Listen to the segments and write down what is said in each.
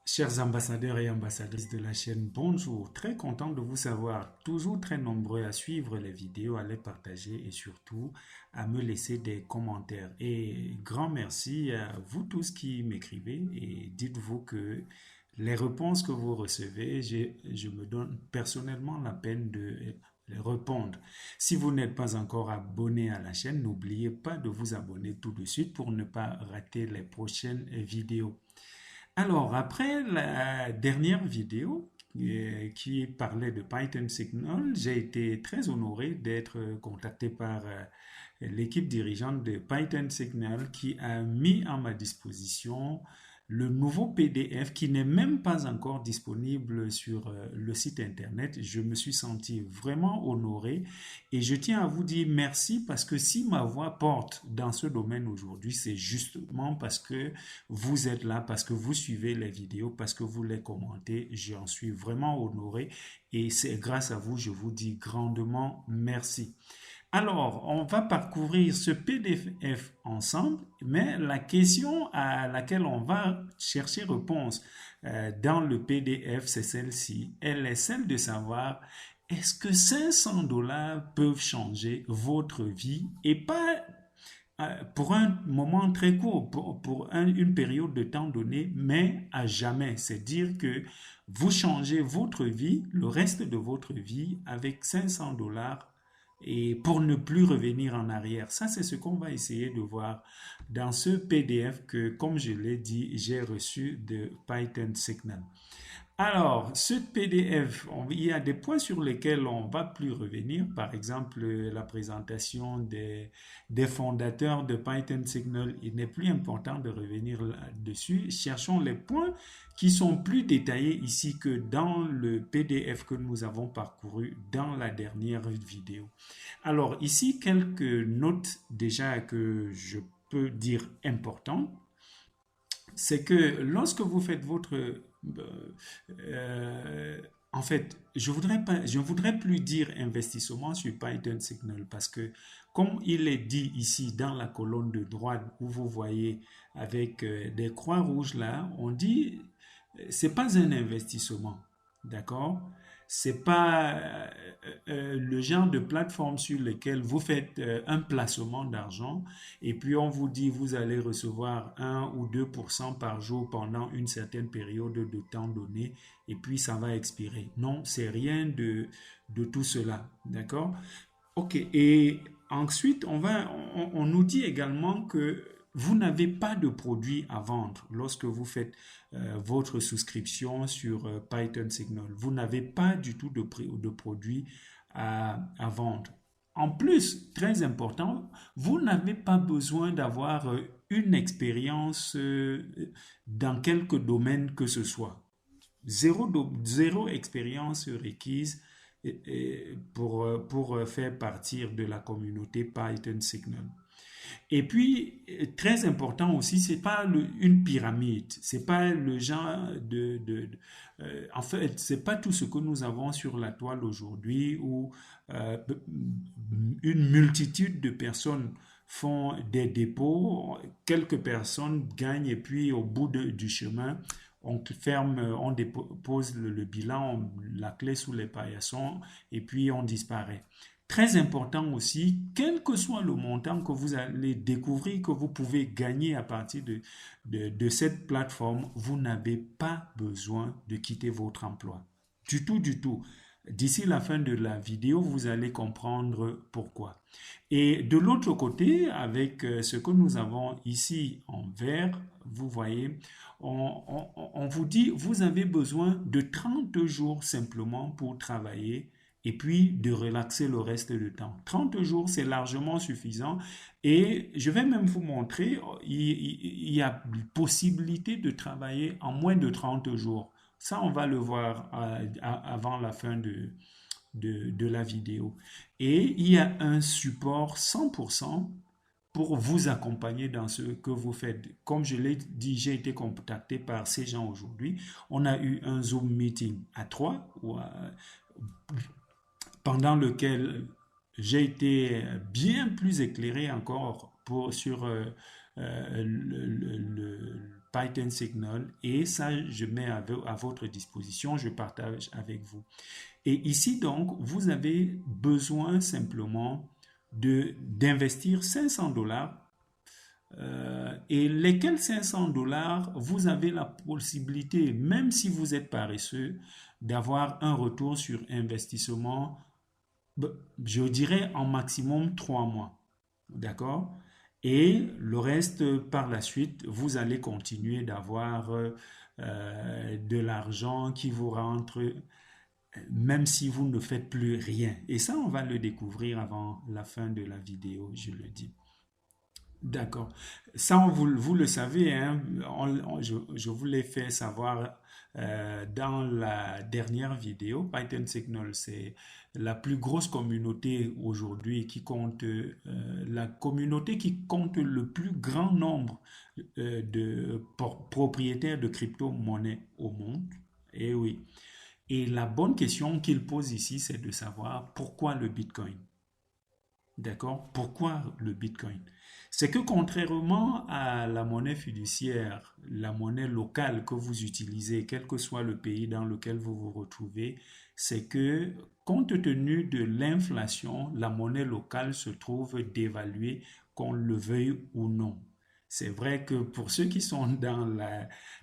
Chers ambassadeurs et ambassadrices de la chaîne, bonjour. Très content de vous savoir, toujours très nombreux à suivre les vidéos, à les partager et surtout à me laisser des commentaires. Et grand merci à vous tous qui m'écrivez et dites-vous que les réponses que vous recevez, je me donne personnellement la peine de les répondre. Si vous n'êtes pas encore abonné à la chaîne, n'oubliez pas de vous abonner tout de suite pour ne pas rater les prochaines vidéos. Alors, après la dernière vidéo qui parlait de Python Signal, j'ai été très honoré d'être contacté par l'équipe dirigeante de Python Signal qui a mis à ma disposition le nouveau PDF qui n'est même pas encore disponible sur le site internet. Je me suis senti vraiment honoré et je tiens à vous dire merci parce que si ma voix porte dans ce domaine aujourd'hui, c'est justement parce que vous êtes là, parce que vous suivez les vidéos, parce que vous les commentez. J'en suis vraiment honoré et c'est grâce à vous, je vous dis grandement merci. Alors, on va parcourir ce PDF ensemble, mais la question à laquelle on va chercher réponse dans le PDF, c'est celle-ci. Elle est celle de savoir est-ce que 500 dollars peuvent changer votre vie et pas pour un moment très court, une période de temps donnée, mais à jamais. C'est dire que vous changez votre vie, le reste de votre vie, avec 500 dollars et pour ne plus revenir en arrière. Ça, c'est ce qu'on va essayer de voir dans ce PDF que, comme je l'ai dit, j'ai reçu de Python Signal. Alors, ce PDF, il y a des points sur lesquels on ne va plus revenir. Par exemple, la présentation des fondateurs de Python Signal. Il n'est plus important de revenir là-dessus. Cherchons les points qui sont plus détaillés ici que dans le PDF que nous avons parcouru dans la dernière vidéo. Alors, ici, quelques notes déjà que je peux dire importantes. C'est que lorsque vous faites votre en fait, je voudrais plus dire investissement sur Python Signal parce que, comme il est dit ici dans la colonne de droite où vous voyez avec des croix rouges là, on dit c'est pas un investissement, d'accord? C'est pas le genre de plateforme sur lequel vous faites un placement d'argent et puis on vous dit vous allez recevoir 1 ou 2% par jour pendant une certaine période de temps donné et puis ça va expirer. Non, c'est rien de tout cela, d'accord? Ok, et ensuite on nous dit également que vous n'avez pas de produit à vendre lorsque vous faites votre souscription sur Python Signal. Vous n'avez pas du tout de produit à vendre. En plus, très important, vous n'avez pas besoin d'avoir une expérience dans quelque domaine que ce soit. Zéro expérience requise pour faire partir de la communauté Python Signal. Et puis, très important aussi, c'est pas une pyramide, c'est pas le genre en fait, c'est pas tout ce que nous avons sur la toile aujourd'hui où euh, une multitude de personnes font des dépôts, quelques personnes gagnent et puis au bout du chemin, on ferme, on dépose le bilan, la clé sous les paillassons et puis on disparaît. Très important aussi, quel que soit le montant que vous allez découvrir, que vous pouvez gagner à partir de cette plateforme, vous n'avez pas besoin de quitter votre emploi. Du tout, du tout. D'ici la fin de la vidéo, vous allez comprendre pourquoi. Et de l'autre côté, avec ce que nous avons ici en vert, vous voyez, on vous dit, vous avez besoin de 30 jours simplement pour travailler et puis de relaxer le reste du temps. 30 jours, c'est largement suffisant. Et je vais même vous montrer, il y a possibilité de travailler en moins de 30 jours. Ça, on va le voir avant la fin de la vidéo. Et il y a un support 100% pour vous accompagner dans ce que vous faites. Comme je l'ai dit, j'ai été contacté par ces gens aujourd'hui. On a eu un Zoom meeting à trois, pendant lequel j'ai été bien plus éclairé encore sur Python Signal et ça, je mets à votre disposition, je partage avec vous. Et ici, donc, vous avez besoin simplement d'investir 500 dollars et lesquels 500 dollars, vous avez la possibilité, même si vous êtes paresseux, d'avoir un retour sur investissement, je dirais en maximum 3 mois. D'accord? Et le reste, par la suite, vous allez continuer d'avoir de l'argent qui vous rentre, même si vous ne faites plus rien. Et ça, on va le découvrir avant la fin de la vidéo, je le dis. D'accord. Ça, vous le savez, hein, je vous l'ai fait savoir dans la dernière vidéo. Python Signal, c'est la plus grosse communauté aujourd'hui qui compte, la communauté qui compte le plus grand nombre de propriétaires de crypto-monnaies au monde. Et oui. Et la bonne question qu'il pose ici, c'est de savoir pourquoi le Bitcoin. D'accord? Pourquoi le Bitcoin? C'est que contrairement à la monnaie fiduciaire, la monnaie locale que vous utilisez, quel que soit le pays dans lequel vous vous retrouvez, c'est que compte tenu de l'inflation, la monnaie locale se trouve dévaluée, qu'on le veuille ou non. C'est vrai que pour ceux qui sont dans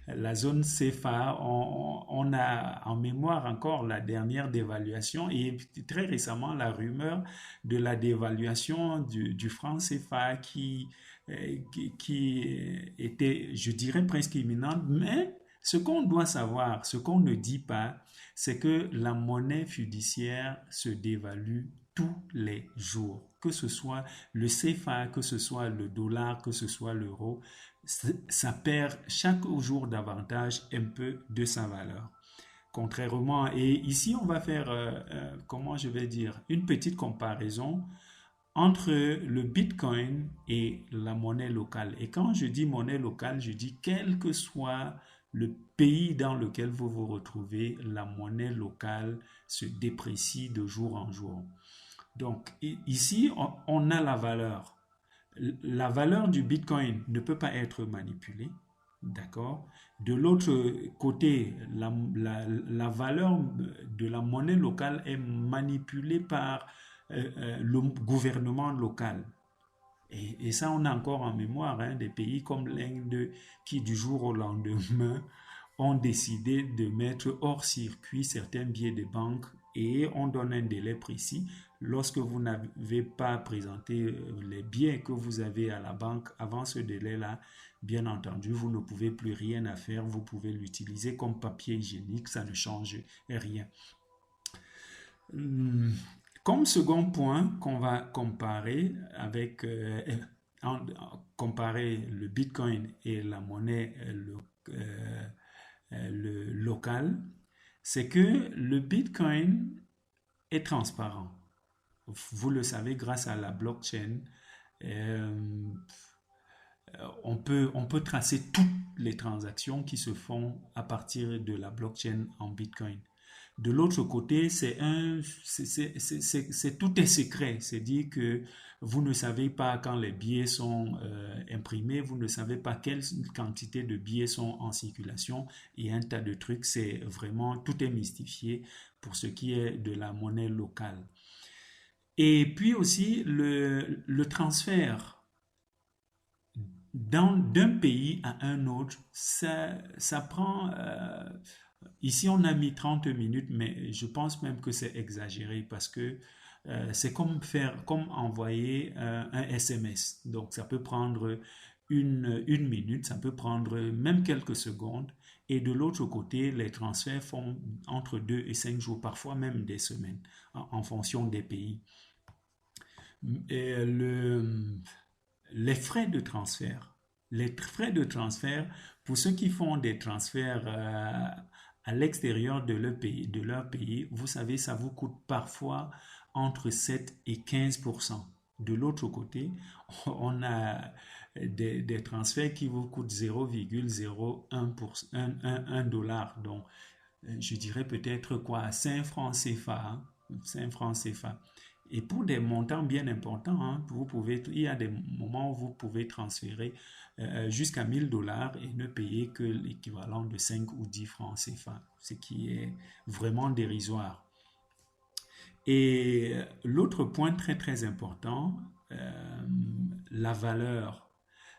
la zone CFA, on a en mémoire encore la dernière dévaluation et très récemment la rumeur de la dévaluation du franc CFA qui était, je dirais, presque imminente. Mais ce qu'on doit savoir, ce qu'on ne dit pas, c'est que la monnaie fiduciaire se dévalue tous les jours, que ce soit le CFA, que ce soit le dollar, que ce soit l'euro, ça perd chaque jour davantage un peu de sa valeur. Contrairement, et ici on va faire, comment je vais dire, une petite comparaison entre le Bitcoin et la monnaie locale. Et quand je dis monnaie locale, je dis quel que soit le pays dans lequel vous vous retrouvez, la monnaie locale se déprécie de jour en jour. Donc ici, on a la valeur. La valeur du Bitcoin ne peut pas être manipulée. D'accord? De l'autre côté, la valeur de la monnaie locale est manipulée par le gouvernement local. Et ça, on a encore en mémoire des pays comme l'Inde qui, du jour au lendemain, ont décidé de mettre hors circuit certains billets de banque et on donne un délai précis. Lorsque vous n'avez pas présenté les billets que vous avez à la banque avant ce délai-là, bien entendu, vous ne pouvez plus rien à faire. Vous pouvez l'utiliser comme papier hygiénique, ça ne change rien. Comme second point qu'on va comparer avec comparer le Bitcoin et la monnaie le local, c'est que le Bitcoin est transparent. Vous le savez, grâce à la blockchain, on peut tracer toutes les transactions qui se font à partir de la blockchain en Bitcoin. De l'autre côté, tout est secret. C'est-à-dire que vous ne savez pas quand les billets sont imprimés, vous ne savez pas quelle quantité de billets sont en circulation et un tas de trucs. C'est vraiment, tout est mystifié pour ce qui est de la monnaie locale. Et puis aussi le transfert d'un pays à un autre, ça prend... ici, on a mis 30 minutes, mais je pense même que c'est exagéré parce que c'est comme envoyer un SMS. Donc, ça peut prendre une minute, ça peut prendre même quelques secondes. Et de l'autre côté, les transferts font entre 2 et 5 jours, parfois même des semaines, en fonction des pays. Et les frais de transfert. Les frais de transfert, pour ceux qui font des transferts à l'extérieur de leur pays, vous savez, ça vous coûte parfois entre 7 et 15%. De l'autre côté, on a des transferts qui vous coûtent 0,01 dollar. Donc, je dirais peut-être quoi, 5 francs CFA. 5 francs CFA. Et pour des montants bien importants, hein, il y a des moments où vous pouvez transférer jusqu'à 1000 $ et ne payer que l'équivalent de 5 ou 10 francs CFA, ce qui est vraiment dérisoire. Et l'autre point très très important, la valeur.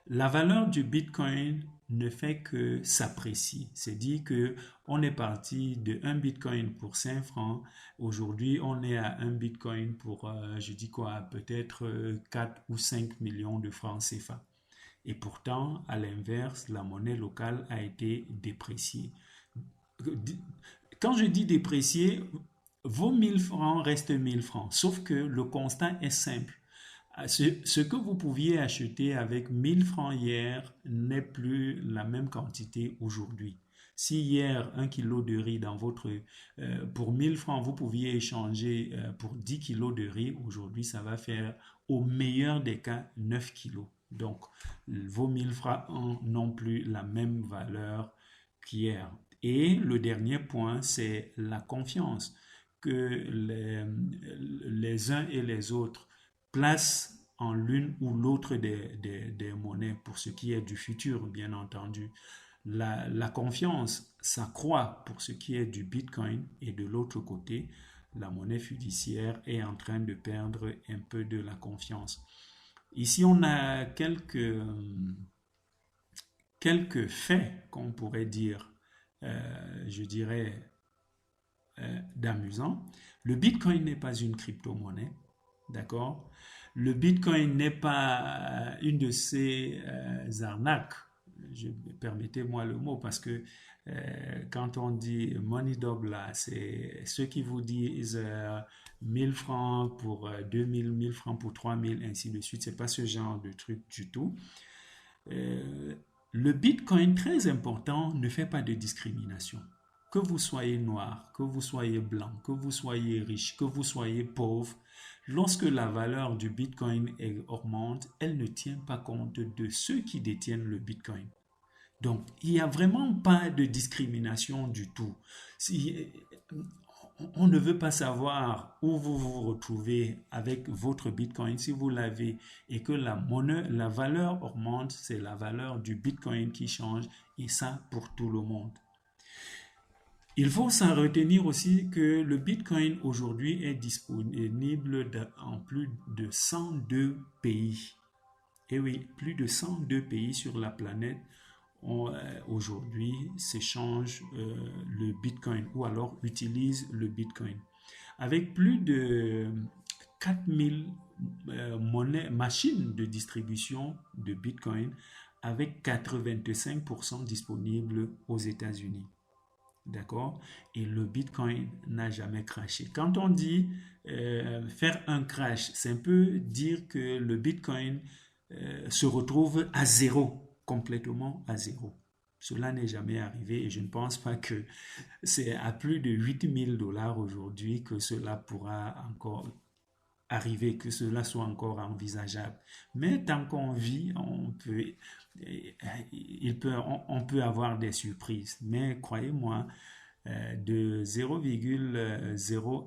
La valeur du Bitcoin ne fait que s'apprécier. C'est dit que on est parti de 1 Bitcoin pour 5 francs. Aujourd'hui, on est à 1 Bitcoin pour, je dis quoi, peut-être 4 ou 5 millions de francs CFA. Et pourtant, à l'inverse, la monnaie locale a été dépréciée. Quand je dis dépréciée, vos 1000 francs restent 1000 francs. Sauf que le constat est simple. Ce que vous pouviez acheter avec 1000 francs hier n'est plus la même quantité aujourd'hui. Si hier, 1 kilo de riz pour 1000 francs, vous pouviez échanger pour 10 kilos de riz, aujourd'hui, ça va faire au meilleur des cas 9 kilos. Donc, vos 1000 francs n'ont plus la même valeur qu'hier. Et le dernier point, c'est la confiance que les uns et les autres placent en l'une ou l'autre des monnaies pour ce qui est du futur, bien entendu. La confiance s'accroît pour ce qui est du Bitcoin et de l'autre côté, la monnaie fiduciaire est en train de perdre un peu de la confiance. Ici, on a quelques faits qu'on pourrait dire, je dirais, d'amusant. Le Bitcoin n'est pas une crypto-monnaie, d'accord? Le Bitcoin n'est pas une de ces arnaques. Permettez-moi le mot parce que quand on dit money double, c'est ceux qui vous disent 1000 francs pour 2000, 1000 francs pour 3000, ainsi de suite. C'est pas ce genre de truc du tout. Le Bitcoin, très important, ne fait pas de discrimination. Que vous soyez noir, que vous soyez blanc, que vous soyez riche, que vous soyez pauvre, lorsque la valeur du Bitcoin augmente, elle ne tient pas compte de ceux qui détiennent le Bitcoin. Donc, il n'y a vraiment pas de discrimination du tout. On ne veut pas savoir où vous vous retrouvez avec votre Bitcoin. Si vous l'avez et que la valeur augmente, c'est la valeur du Bitcoin qui change et ça pour tout le monde. Il faut s'en retenir aussi que le Bitcoin aujourd'hui est disponible en plus de 102 pays. Et oui, plus de 102 pays sur la planète aujourd'hui s'échangent le Bitcoin ou alors utilisent le Bitcoin. Avec plus de 4000 machines de distribution de Bitcoin avec 85% disponibles aux États-Unis. D'accord? Et le Bitcoin n'a jamais crashé. Quand on dit faire un crash, c'est un peu dire que le Bitcoin se retrouve à zéro, complètement à zéro. Cela n'est jamais arrivé et je ne pense pas que c'est à plus de 8000 $ aujourd'hui que cela pourra encore arriver, que cela soit encore envisageable. Mais tant qu'on vit, on peut avoir des surprises. Mais croyez-moi, de 0,01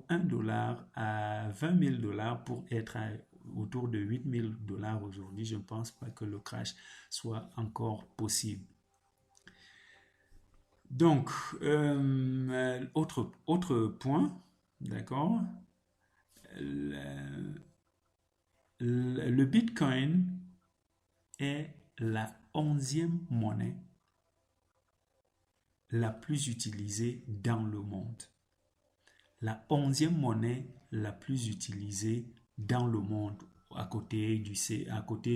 $ à 20 000 $ pour être autour de 8000 $ aujourd'hui, je ne pense pas que le crash soit encore possible. Donc, autre point, d'accord? Le Bitcoin est la 11e monnaie la plus utilisée dans le monde. La 11e monnaie la plus utilisée dans le monde, à côté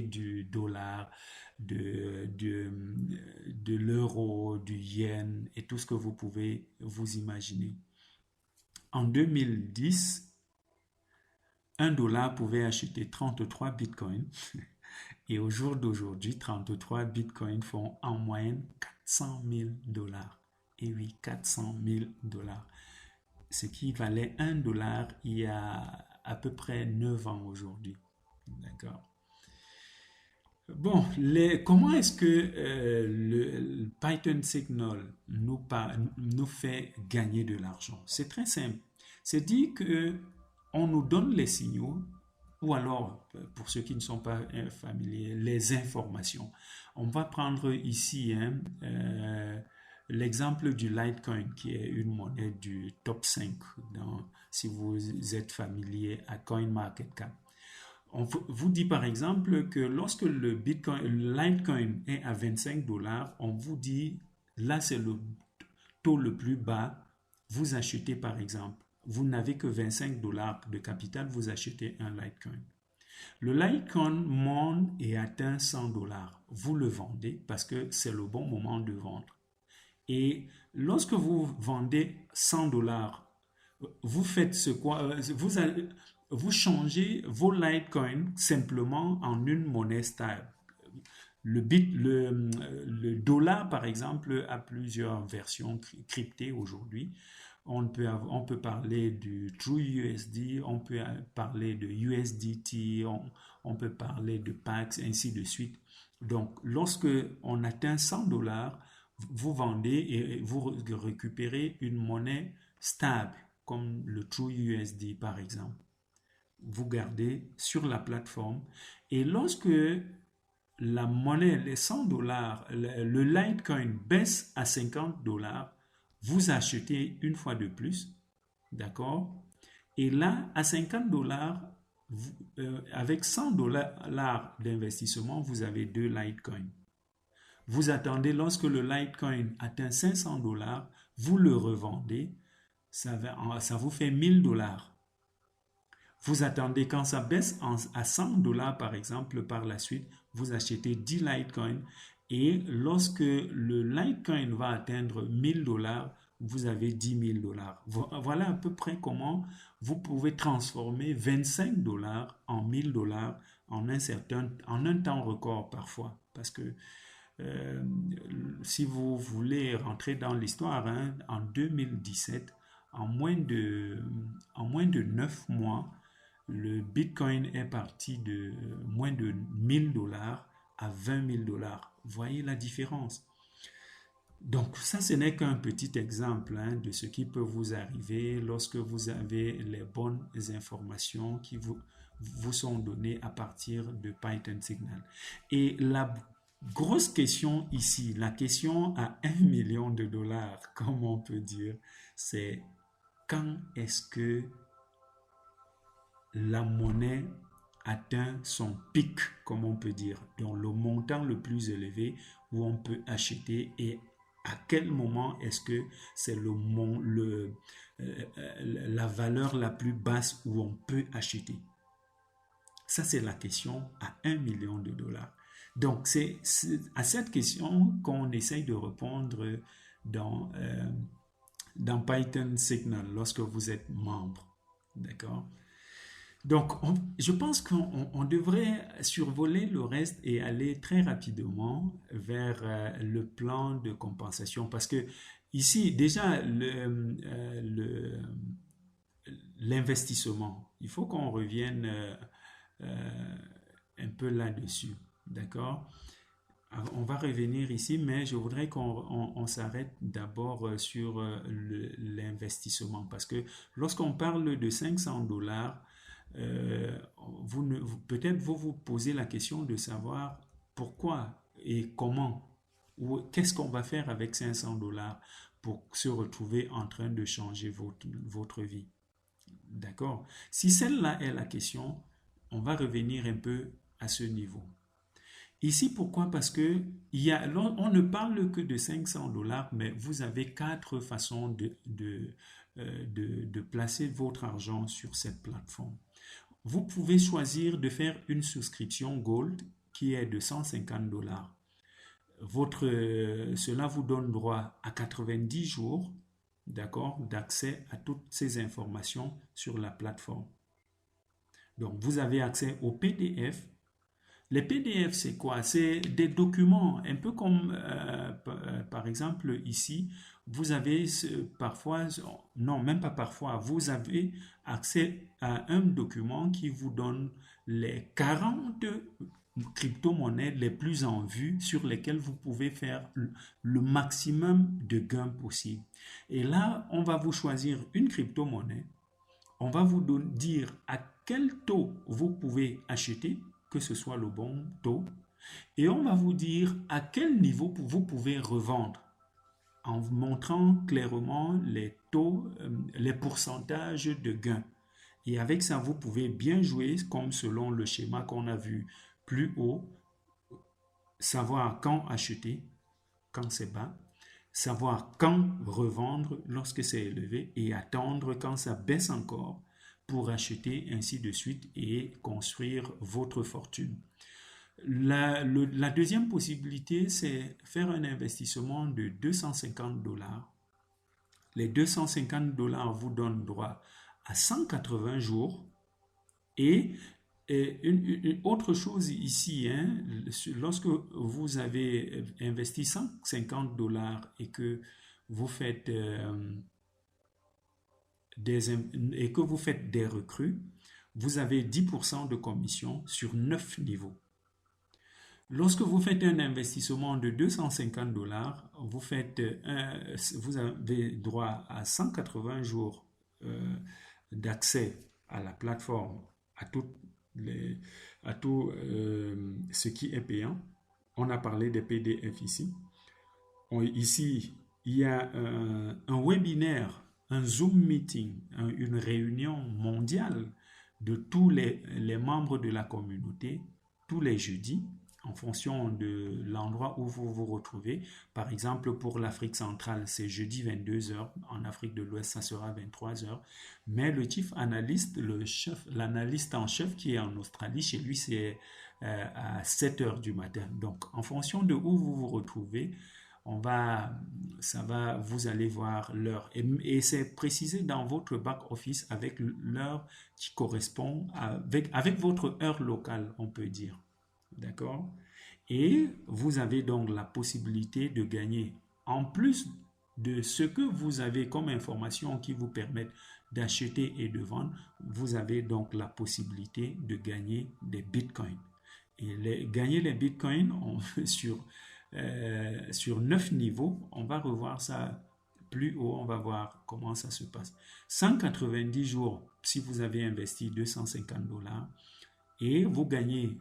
du dollar, de l'euro, du yen et tout ce que vous pouvez vous imaginer. En 2010, 1 $ pouvait acheter 33 bitcoins et au jour d'aujourd'hui, 33 bitcoins font en moyenne 400 000 $. Et oui, 400 000 $. Ce qui valait 1 $ il y a à peu près 9 ans aujourd'hui. D'accord. Bon, comment est-ce que le Python Signal nous fait gagner de l'argent? C'est très simple. C'est dit que on nous donne les signaux, ou alors, pour ceux qui ne sont pas familiers, les informations. On va prendre ici l'exemple du Litecoin, qui est une monnaie du top 5, si vous êtes familier à CoinMarketCap. On vous dit par exemple que lorsque le Litecoin est à 25 $, on vous dit, là c'est le taux le plus bas, vous achetez par exemple. Vous n'avez que 25 $ de capital, vous achetez un Litecoin. Le Litecoin monte et atteint 100 $. Vous le vendez parce que c'est le bon moment de vendre. Et lorsque vous vendez 100 $, vous faites ce quoi? Vous changez vos Litecoins simplement en une monnaie stable. Le dollar, par exemple, a plusieurs versions cryptées aujourd'hui. On peut parler du TrueUSD, on peut parler de USDT, on peut parler de PAX, ainsi de suite. Donc, lorsque on atteint 100 $, vous vendez et vous récupérez une monnaie stable, comme le TrueUSD par exemple. Vous gardez sur la plateforme et lorsque la monnaie, les 100 $, le Litecoin baisse à 50 $, vous achetez une fois de plus, d'accord? Et là, à 50 $, avec 100 $ d'investissement, vous avez 2 Litecoins. Vous attendez lorsque le Litecoin atteint 500 $, vous le revendez, ça vous fait 1000 $. Vous attendez quand ça baisse à 100 $ par exemple, par la suite, vous achetez 10 Litecoins et lorsque le Litecoin va atteindre 1000 $, vous avez 10 000 $. Voilà à peu près comment vous pouvez transformer 25 $ en 1000 $ en un temps record parfois. Parce que si vous voulez rentrer dans l'histoire, en 2017, en moins de 9 mois, le Bitcoin est parti de moins de 1000 $ à 20 000 $. Voyez la différence. Donc ça, ce n'est qu'un petit exemple de ce qui peut vous arriver lorsque vous avez les bonnes informations qui vous sont données à partir de Python Signal. Et la grosse question ici, la question à 1 million de $, comme on peut dire, c'est quand est-ce que la monnaie atteint son pic, comme on peut dire, donc le montant le plus élevé où on peut acheter et à quel moment est-ce que c'est la valeur la plus basse où on peut acheter. Ça, c'est la question à 1 million de $. Donc, c'est à cette question qu'on essaye de répondre dans Python Signal lorsque vous êtes membre. D'accord? Donc, je pense qu'on devrait survoler le reste et aller très rapidement vers le plan de compensation parce que ici, déjà, l'investissement, il faut qu'on revienne un peu là-dessus, d'accord? On va revenir ici, mais je voudrais qu'on s'arrête d'abord sur l'investissement parce que lorsqu'on parle de 500 $, peut-être vous posez la question de savoir pourquoi et comment ou qu'est-ce qu'on va faire avec 500 $ pour se retrouver en train de changer votre vie. D'accord? Si celle-là est la question, on va revenir un peu à ce niveau. Ici, pourquoi? Parce que on ne parle que de 500 $, mais vous avez 4 façons de placer votre argent sur cette plateforme. Vous pouvez choisir de faire une souscription Gold qui est de 150 $. Cela vous donne droit à 90 jours, d'accord, d'accès à toutes ces informations sur la plateforme. Donc, vous avez accès aux PDF. Les PDF, c'est quoi? C'est des documents, un peu comme, par exemple, ici, vous avez parfois, non, même pas parfois, vous avez accès à un document qui vous donne les 40 crypto-monnaies les plus en vue sur lesquelles vous pouvez faire le maximum de gains possible. Et là, on va vous choisir une crypto-monnaie. on va vous dire à quel taux vous pouvez acheter, que ce soit le bon taux, et on va vous dire à quel niveau vous pouvez revendre en vous montrant clairement les taux, les pourcentages de gains. Et avec ça, vous pouvez bien jouer comme selon le schéma qu'on a vu plus haut, savoir quand acheter, quand c'est bas, savoir quand revendre lorsque c'est élevé et attendre quand ça baisse encore pour acheter, ainsi de suite, et construire votre fortune. La deuxième possibilité, c'est faire un investissement de 250 dollars. Les 250 dollars vous donnent droit à 180 jours. Et une autre chose ici, hein, lorsque vous avez investi 150 dollars et que vous faites des recrues, vous avez 10% de commission sur 9 niveaux. Lorsque vous faites un investissement de 250 dollars, vous avez droit à 180 jours d'accès à la plateforme, à tout ce qui est payant. On a parlé des PDF ici. Ici, il y a un webinaire, un Zoom meeting, une réunion mondiale de tous les membres de la communauté, tous les jeudis, en fonction de l'endroit où vous vous retrouvez. Par exemple, pour l'Afrique centrale, c'est jeudi 22h. En Afrique de l'Ouest, ça sera 23h. Mais le chief analyst, l'analyste en chef qui est en Australie, chez lui, c'est à 7h du matin. Donc, en fonction de où vous vous retrouvez, vous allez voir l'heure. Et c'est précisé dans votre back-office avec l'heure qui correspond avec votre heure locale, on peut dire. D'accord? Et vous avez donc la possibilité de gagner, en plus de ce que vous avez comme information qui vous permettent d'acheter et de vendre, vous avez donc la possibilité de gagner des bitcoins. Et gagner les bitcoins sur 9 niveaux, on va revoir ça plus haut, on va voir comment ça se passe. 190 jours si vous avez investi 250 dollars et vous gagnez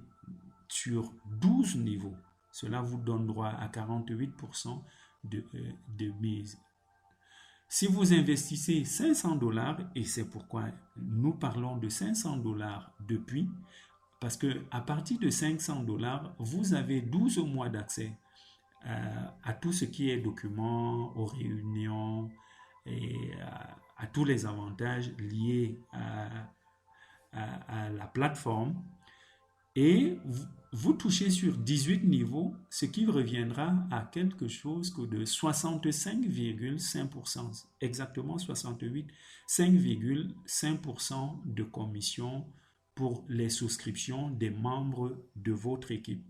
sur 12 niveaux. Cela vous donne droit à 48% de mise. Si vous investissez 500 dollars, et c'est pourquoi nous parlons de 500 dollars depuis, parce qu'à partir de 500 dollars, vous avez 12 mois d'accès à tout ce qui est documents, aux réunions et à tous les avantages liés à la plateforme. Et vous touchez sur 18 niveaux, ce qui reviendra à quelque chose de 65,5%, exactement 5,5% de commission pour les souscriptions des membres de votre équipe.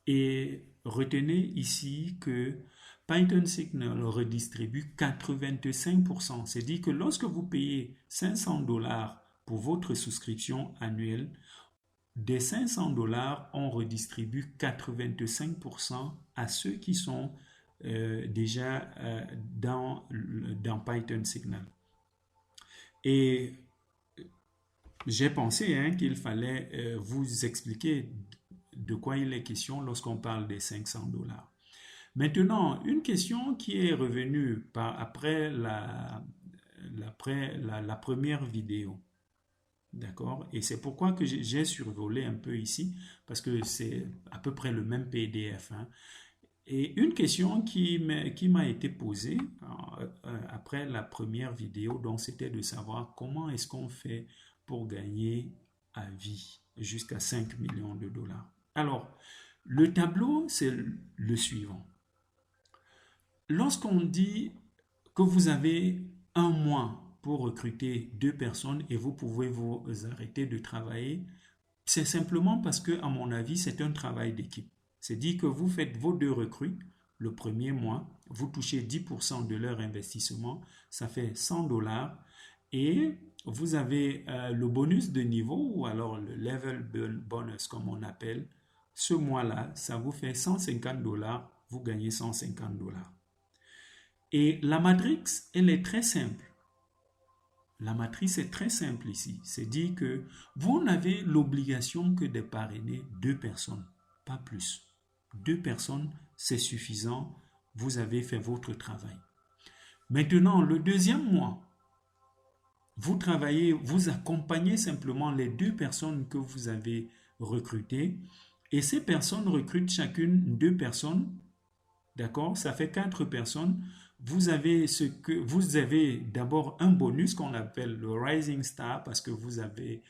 Et retenez ici que Python Signal redistribue 85%. C'est-à-dire que lorsque vous payez 500 dollars pour votre souscription annuelle, des 500 dollars, on redistribue 85% à ceux qui sont déjà dans Python Signal. Et j'ai pensé qu'il fallait vous expliquer de quoi il est question lorsqu'on parle des 500 dollars. Maintenant, une question qui est revenue après la première vidéo. D'accord? Et c'est pourquoi que j'ai survolé un peu ici, parce que c'est à peu près le même PDF. Et une question qui m'a été posée après la première vidéo, donc c'était de savoir comment est-ce qu'on fait pour gagner à vie jusqu'à 5 millions de dollars. Alors, le tableau, c'est le suivant. Lorsqu'on dit que vous avez un mois pour recruter 2 personnes et vous pouvez vous arrêter de travailler, c'est simplement parce que, à mon avis, c'est un travail d'équipe. C'est dit que vous faites vos 2 recrues le premier mois, vous touchez 10% de leur investissement, ça fait 100 dollars et vous avez le bonus de niveau ou alors le level bonus comme on appelle. Ce mois-là, ça vous fait 150 dollars, vous gagnez 150 dollars. Et la matrix, elle est très simple. La matrice est très simple ici. C'est dit que vous n'avez l'obligation que de parrainer 2 personnes, pas plus. 2 personnes, c'est suffisant. Vous avez fait votre travail. Maintenant, le deuxième mois, vous travaillez, vous accompagnez simplement les 2 personnes que vous avez recrutées et ces personnes recrutent chacune 2 personnes. D'accord? Ça fait 4 personnes. Vous avez d'abord un bonus qu'on appelle le Rising Star parce que vous avez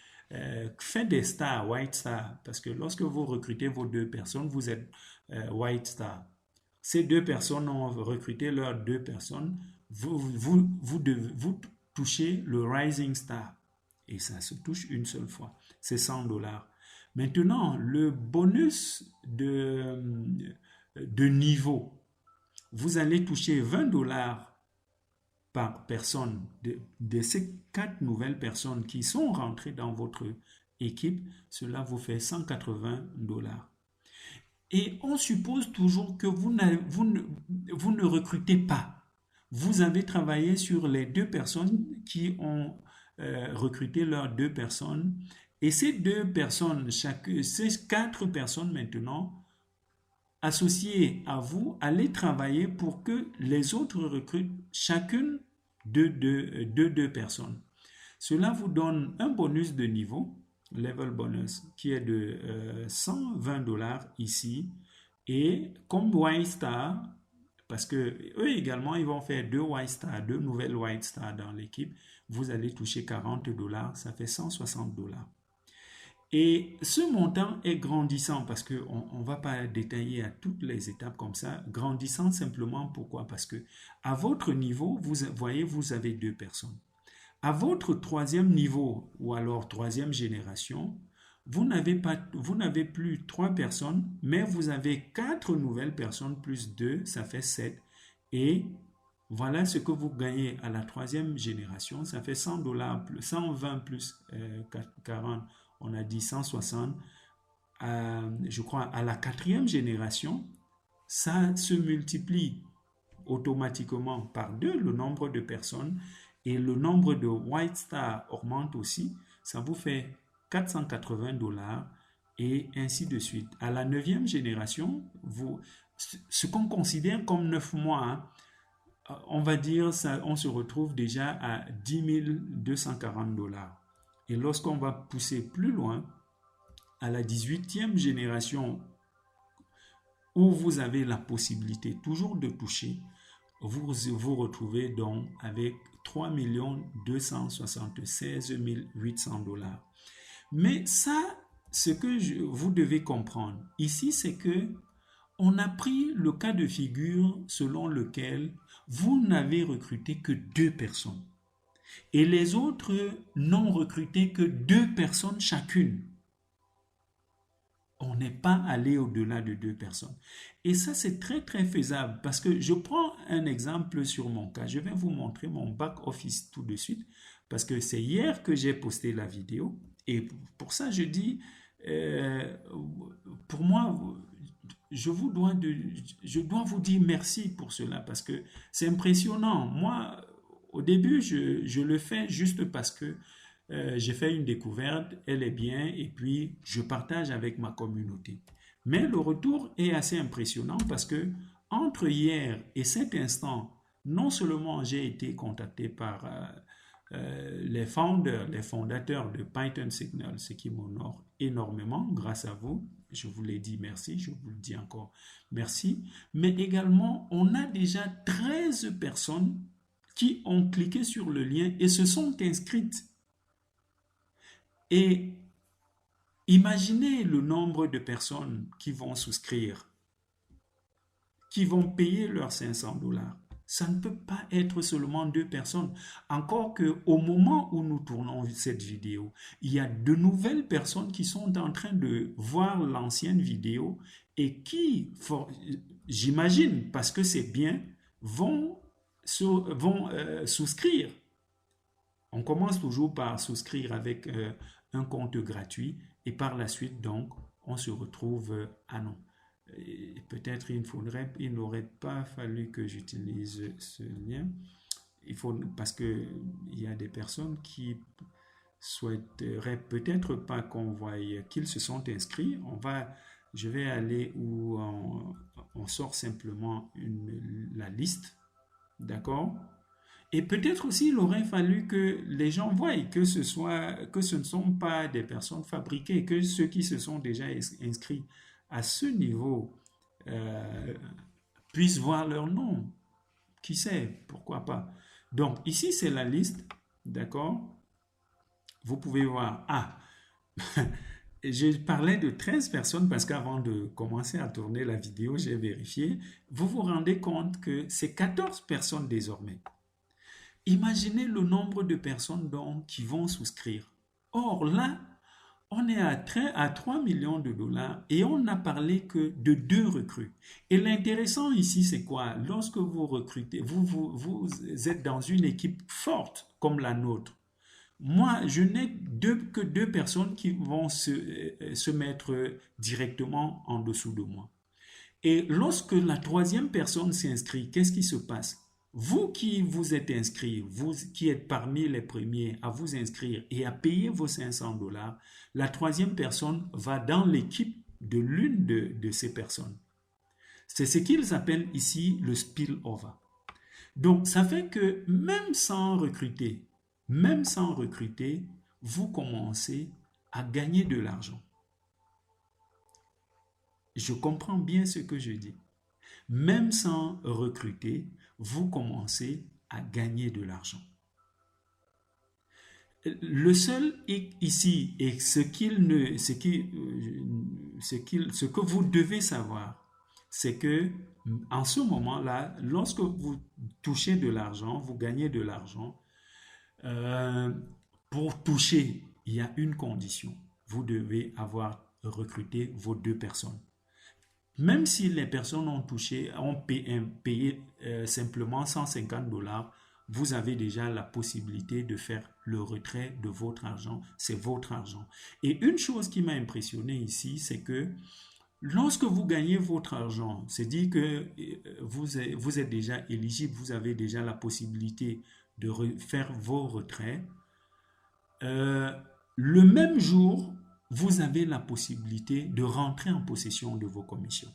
fait des stars, White Star. Parce que lorsque vous recrutez vos 2 personnes, vous êtes White Star. Ces 2 personnes ont recruté leurs 2 personnes. Vous touchez le Rising Star. Et ça se touche une seule fois. C'est 100 $. Maintenant, le bonus de niveau, vous allez toucher 20 $ par personne de ces 4 nouvelles personnes qui sont rentrées dans votre équipe. Cela vous fait 180 $. Et on suppose toujours que vous ne recrutez pas. Vous avez travaillé sur les 2 personnes qui ont recruté leurs 2 personnes. Et ces 2 personnes, ces 4 personnes maintenant, associées à vous, allez travailler pour que les autres recrutent chacune de 2 personnes. Cela vous donne un bonus de niveau, level bonus, qui est de 120 $ ici. Et comme White Star, parce que eux également, ils vont faire 2 White Star, 2 nouvelles White Star dans l'équipe, vous allez toucher 40 $, ça fait 160 $. Et ce montant est grandissant parce qu'on ne va pas détailler à toutes les étapes comme ça. Grandissant simplement pourquoi? Parce que à votre niveau, vous voyez, vous avez 2 personnes. À votre 3e niveau ou alors 3e génération, vous n'avez plus 3 personnes, mais vous avez 4 nouvelles personnes plus 2, ça fait 7. Et voilà ce que vous gagnez à la 3e génération, ça fait 100 $, 120 plus 40, on a dit 160. Je crois à la 4e génération, ça se multiplie automatiquement par 2, le nombre de personnes, et le nombre de White Star augmente aussi. Ça vous fait 480 $ et ainsi de suite. À la 9e génération, ce qu'on considère comme 9 mois, on va dire, on se retrouve déjà à 10 240 $. Et lorsqu'on va pousser plus loin, à la 18e génération, où vous avez la possibilité toujours de toucher, vous vous retrouvez donc avec 3 276 800 $. Mais ça, ce que vous devez comprendre ici, c'est que on a pris le cas de figure selon lequel vous n'avez recruté que 2 personnes. Et les autres n'ont recruté que 2 personnes chacune. On n'est pas allé au-delà de 2 personnes. Et ça, c'est très, très faisable parce que je prends un exemple sur mon cas. Je vais vous montrer mon back-office tout de suite parce que c'est hier que j'ai posté la vidéo. Et pour ça, je dis, pour moi, je dois vous dire merci pour cela parce que c'est impressionnant. Moi, au début, je le fais juste parce que j'ai fait une découverte, elle est bien, et puis je partage avec ma communauté. Mais le retour est assez impressionnant parce que entre hier et cet instant, non seulement j'ai été contacté par les fondateurs de Python Signal, ce qui m'honore énormément, grâce à vous. Je vous l'ai dit merci, je vous le dis encore merci. Mais également, on a déjà 13 personnes qui ont cliqué sur le lien et se sont inscrites. Et imaginez le nombre de personnes qui vont souscrire, qui vont payer leurs 500 $. Ça ne peut pas être seulement 2 personnes. Encore qu'au moment où nous tournons cette vidéo, il y a de nouvelles personnes qui sont en train de voir l'ancienne vidéo et qui, j'imagine, parce que c'est bien, vont souscrire. On commence toujours par souscrire avec un compte gratuit et par la suite, donc, on se retrouve à non. Peut-être il n'aurait pas fallu que j'utilise ce lien. parce que il y a des personnes qui souhaiteraient peut-être pas qu'on voie qu'ils se sont inscrits. Je vais aller où on sort simplement la liste, d'accord? Et peut-être aussi, il aurait fallu que les gens voient que ce ne sont pas des personnes fabriquées, que ceux qui se sont déjà inscrits à ce niveau euh, puissent voir leur nom. Qui sait, pourquoi pas. Donc, ici, c'est la liste, d'accord? Vous pouvez voir, je parlais de 13 personnes parce qu'avant de commencer à tourner la vidéo, j'ai vérifié. Vous vous rendez compte que c'est 14 personnes désormais. Imaginez le nombre de personnes donc qui vont souscrire. Or là, on est à 3 millions de dollars et on n'a parlé que de 2 recrues. Et l'intéressant ici, c'est quoi? Lorsque vous recrutez, vous êtes dans une équipe forte comme la nôtre. Moi, je n'ai que 2 personnes qui vont se mettre directement en dessous de moi. Et lorsque la troisième personne s'inscrit, qu'est-ce qui se passe? Vous qui vous êtes inscrit, vous qui êtes parmi les premiers à vous inscrire et à payer vos 500 dollars, la troisième personne va dans l'équipe de l'une de ces personnes. C'est ce qu'ils appellent ici le spillover. Donc, ça fait que même sans recruter, vous commencez à gagner de l'argent. Je comprends bien ce que je dis. Même sans recruter, vous commencez à gagner de l'argent. Le seul ici, et ce que vous devez savoir, c'est que en ce moment-là, lorsque vous touchez de l'argent, vous gagnez de l'argent, pour toucher, il y a une condition. Vous devez avoir recruté vos 2 personnes. Même si les personnes ont payé simplement 150 dollars, vous avez déjà la possibilité de faire le retrait de votre argent. C'est votre argent. Et une chose qui m'a impressionné ici, c'est que lorsque vous gagnez votre argent, c'est dire que vous êtes déjà éligible, vous avez déjà la possibilité de faire vos retraits. Le même jour, vous avez la possibilité de rentrer en possession de vos commissions.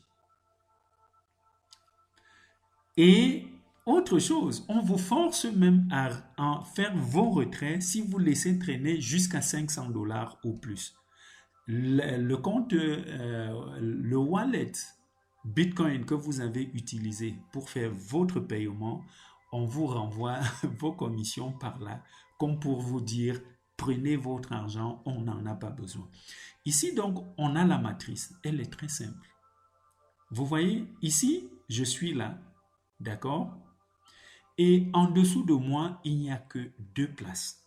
Et autre chose, on vous force même à faire vos retraits si vous laissez traîner jusqu'à 500 dollars ou plus. Le compte, le wallet Bitcoin que vous avez utilisé pour faire votre paiement, on vous renvoie vos commissions par là, comme pour vous dire, prenez votre argent, on n'en a pas besoin. Ici, donc, on a la matrice. Elle est très simple. Vous voyez, ici, je suis là, d'accord? Et en dessous de moi, il n'y a que 2 places.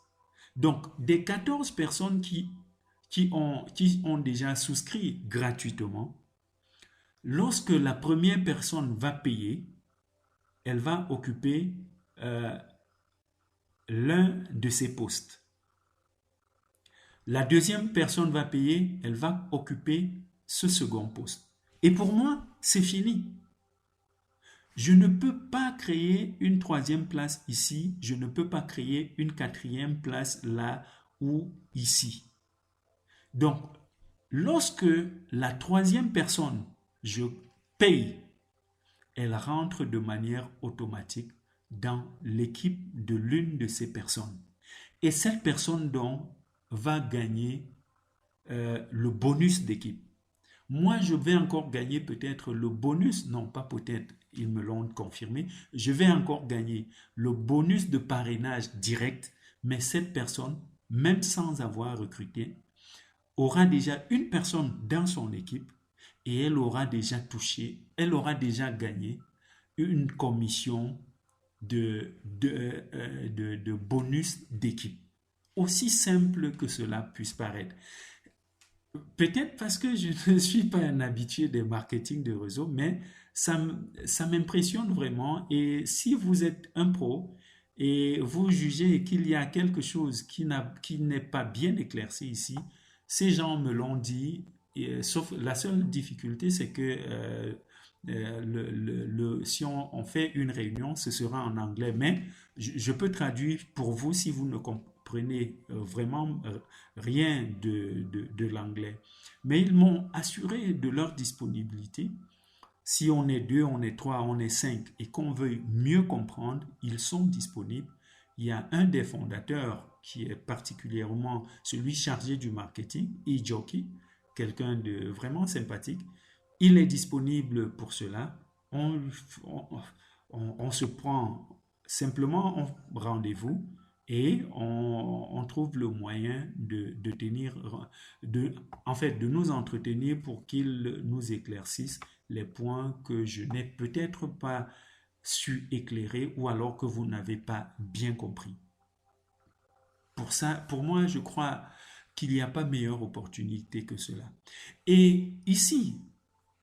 Donc, des 14 personnes qui ont déjà souscrit gratuitement, lorsque la première personne va payer, elle va occuper l'un de ces postes. La deuxième personne va payer, elle va occuper ce second poste. Et pour moi, c'est fini. Je ne peux pas créer une 3e place ici, je ne peux pas créer une 4e place là ou ici. Donc, lorsque la 3e personne, je paye, elle rentre de manière automatique dans l'équipe de l'une de ces personnes. Et cette personne donc va gagner le bonus d'équipe. Moi, je vais encore gagner peut-être le bonus, non pas peut-être, ils me l'ont confirmé, je vais encore gagner le bonus de parrainage direct, mais cette personne, même sans avoir recruté, aura déjà une personne dans son équipe et elle aura déjà gagné une commission de bonus d'équipe. Aussi simple que cela puisse paraître. Peut-être parce que je ne suis pas un habitué des marketing de réseau, mais ça m'impressionne vraiment. Et si vous êtes un pro et vous jugez qu'il y a quelque chose qui n'est pas bien éclairci ici, ces gens me l'ont dit, sauf la seule difficulté, c'est que Si on fait une réunion, ce sera en anglais, mais je peux traduire pour vous si vous ne comprenez vraiment rien de l'anglais. Mais ils m'ont assuré de leur disponibilité. Si on est deux, on est trois, on est cinq et qu'on veuille mieux comprendre, ils sont disponibles. Il y a un des fondateurs qui est particulièrement celui chargé du marketing, eJockey, quelqu'un de vraiment sympathique. Il est disponible pour cela. On se prend simplement un rendez-vous et on trouve le moyen de tenir, en fait, de nous entretenir pour qu'il nous éclaircisse les points que je n'ai peut-être pas su éclairer ou alors que vous n'avez pas bien compris. Pour ça, pour moi, je crois qu'il n'y a pas meilleure opportunité que cela. Et ici,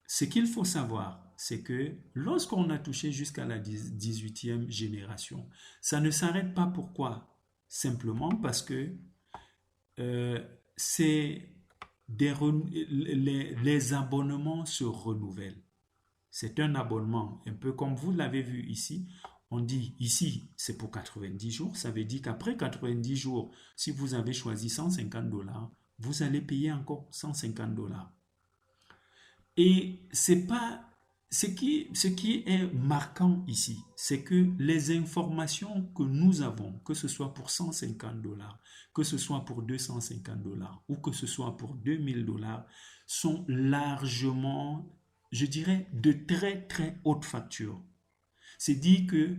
ce qu'il faut savoir, c'est que lorsqu'on a touché jusqu'à la 18e génération, ça ne s'arrête pas. Pourquoi? Simplement parce que c'est les abonnements se renouvellent. C'est un abonnement, un peu comme vous l'avez vu ici. On dit ici, c'est pour 90 jours. Ça veut dire qu'après 90 jours, si vous avez choisi 150 $, vous allez payer encore 150 $. Et c'est pas ce qui est marquant ici, c'est que les informations que nous avons, que ce soit pour 150 $, que ce soit pour 250 $ ou que ce soit pour 2000 $, sont largement, je dirais, de très très haute facture. C'est dit que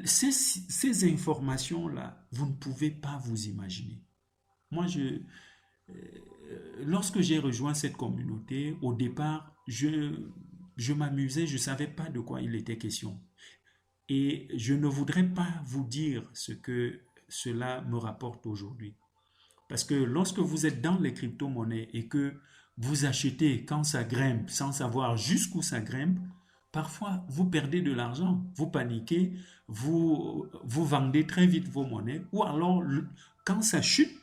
ces informations-là, vous ne pouvez pas vous imaginer. Moi, lorsque j'ai rejoint cette communauté, au départ, je m'amusais, je ne savais pas de quoi il était question. Et je ne voudrais pas vous dire ce que cela me rapporte aujourd'hui. Parce que lorsque vous êtes dans les crypto-monnaies et que vous achetez quand ça grimpe sans savoir jusqu'où ça grimpe, parfois vous perdez de l'argent, vous paniquez, vous vendez très vite vos monnaies, ou alors quand ça chute,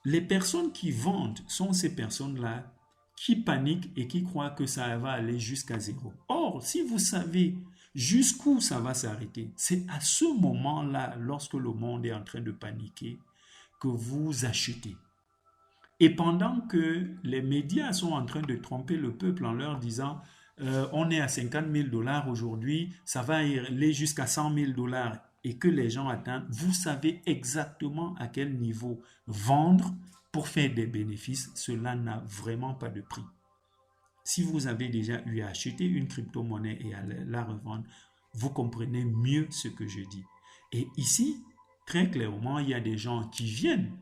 les personnes qui vendent sont ces personnes-là qui paniquent et qui croient que ça va aller jusqu'à zéro. Or, si vous savez jusqu'où ça va s'arrêter, c'est à ce moment-là, lorsque le monde est en train de paniquer, que vous achetez. Et pendant que les médias sont en train de tromper le peuple en leur disant on est à 50 000 $ aujourd'hui, ça va aller jusqu'à 100 000 $ et que les gens attendent, vous savez exactement à quel niveau vendre pour faire des bénéfices. Cela n'a vraiment pas de prix. Si vous avez déjà eu à acheter une crypto-monnaie et à la revendre, vous comprenez mieux ce que je dis. Et ici, très clairement, il y a des gens qui viennent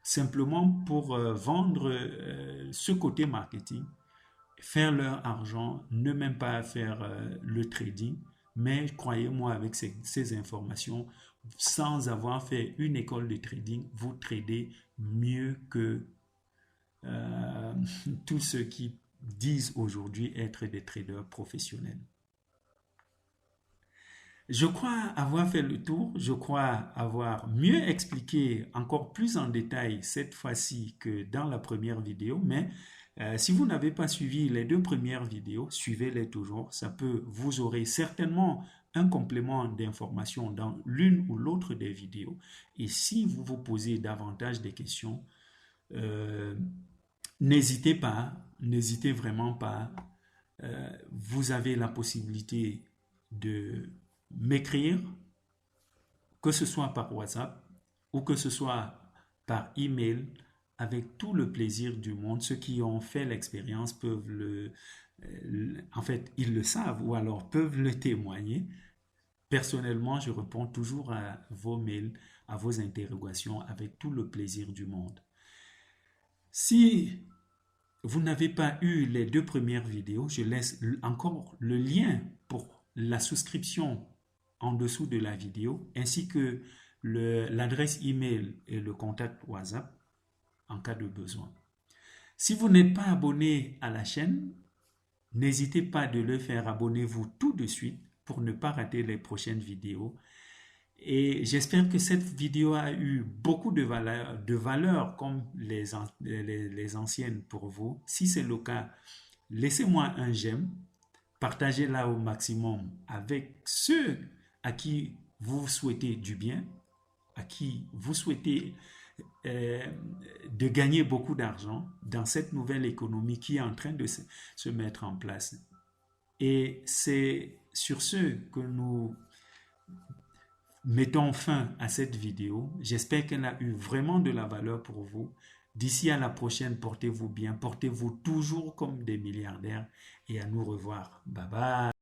simplement pour vendre ce côté marketing, faire leur argent, ne même pas faire le trading, mais croyez-moi, avec ces informations, sans avoir fait une école de trading, vous tradez mieux que tous ceux qui disent aujourd'hui être des traders professionnels. Je crois avoir fait le tour, je crois avoir mieux expliqué encore plus en détail cette fois-ci que dans la première vidéo, mais si vous n'avez pas suivi les deux premières vidéos, suivez-les toujours, vous aurez certainement un complément d'information dans l'une ou l'autre des vidéos. Et si vous vous posez davantage de questions, n'hésitez vraiment pas. Vous avez la possibilité de m'écrire, que ce soit par WhatsApp ou que ce soit par email, avec tout le plaisir du monde. Ceux qui ont fait l'expérience peuvent en fait, ils le savent ou alors peuvent le témoigner. Personnellement, je réponds toujours à vos mails, à vos interrogations avec tout le plaisir du monde. Si vous n'avez pas eu les deux premières vidéos, je laisse encore le lien pour la souscription en dessous de la vidéo, ainsi que l'adresse email et le contact WhatsApp en cas de besoin. Si vous n'êtes pas abonné à la chaîne, n'hésitez pas de le faire. Abonnez-vous tout de suite pour ne pas rater les prochaines vidéos. Et j'espère que cette vidéo a eu beaucoup de valeur comme les anciennes pour vous. Si c'est le cas, laissez-moi un j'aime, partagez-la au maximum avec ceux à qui vous souhaitez du bien, à qui vous souhaitez euh, de gagner beaucoup d'argent dans cette nouvelle économie qui est en train de se mettre en place. Et c'est sur ce que nous mettons fin à cette vidéo. J'espère qu'elle a eu vraiment de la valeur pour vous. D'ici à la prochaine, portez-vous bien, portez-vous toujours comme des milliardaires et à nous revoir. Bye bye.